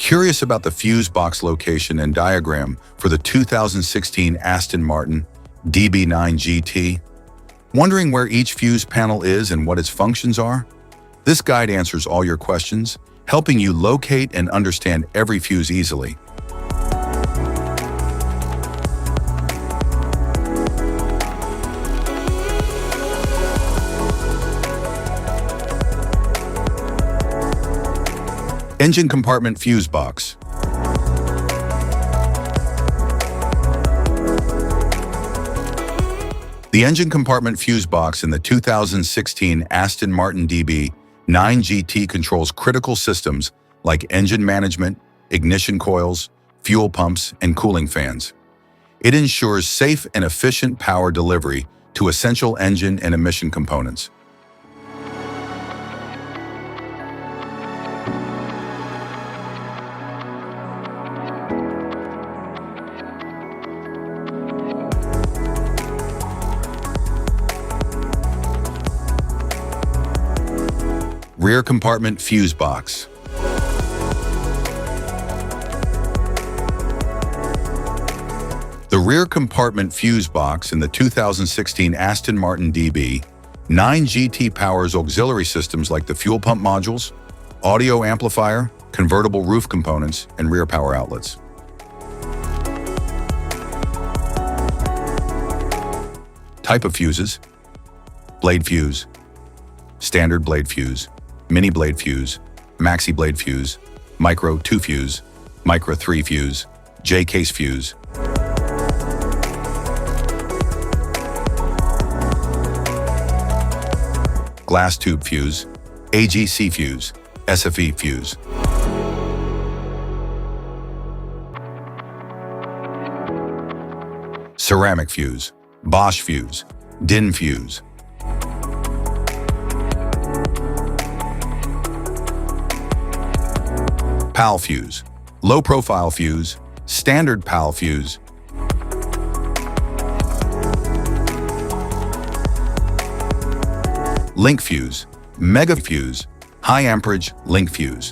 Curious about the fuse box location and diagram for the 2016 Aston Martin DB9 GT? Wondering where each fuse panel is and what its functions are? This guide answers all your questions, helping you locate and understand every fuse easily. Engine compartment fuse box. The engine compartment fuse box in the 2016 Aston Martin DB9 GT controls critical systems like engine management, ignition coils, fuel pumps, and cooling fans. It ensures safe and efficient power delivery to essential engine and emission components. Rear compartment fuse box. The rear compartment fuse box in the 2016 Aston Martin DB9 GT powers auxiliary systems like the fuel pump modules, audio amplifier, convertible roof components, and rear power outlets. Type of fuses: blade fuse, standard blade fuse, mini blade fuse, maxi blade fuse, micro 2 fuse, micro 3 fuse, J-case fuse. Glass tube fuse, AGC fuse, SFE fuse. Ceramic fuse, Bosch fuse, DIN fuse. PAL fuse, low profile fuse, standard PAL fuse. Link fuse, mega fuse, high amperage link fuse.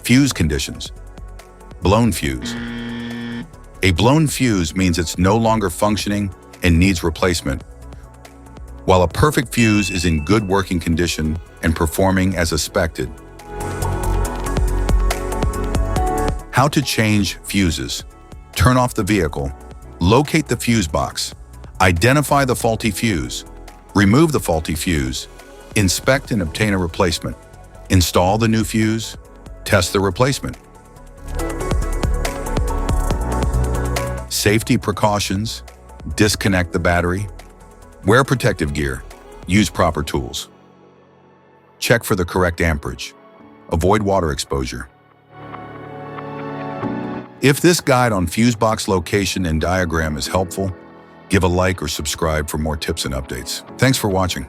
Fuse conditions. Blown fuse. A blown fuse means it's no longer functioning and needs replacement, while a perfect fuse is in good working condition and performing as expected. How to change fuses. Turn off the vehicle, locate the fuse box, identify the faulty fuse, remove the faulty fuse, inspect and obtain a replacement, install the new fuse, test the replacement. Safety precautions: disconnect the battery, wear protective gear, use proper tools. Check for the correct amperage. Avoid water exposure. If this guide on fuse box location and diagram is helpful, give a like or subscribe for more tips and updates. Thanks for watching.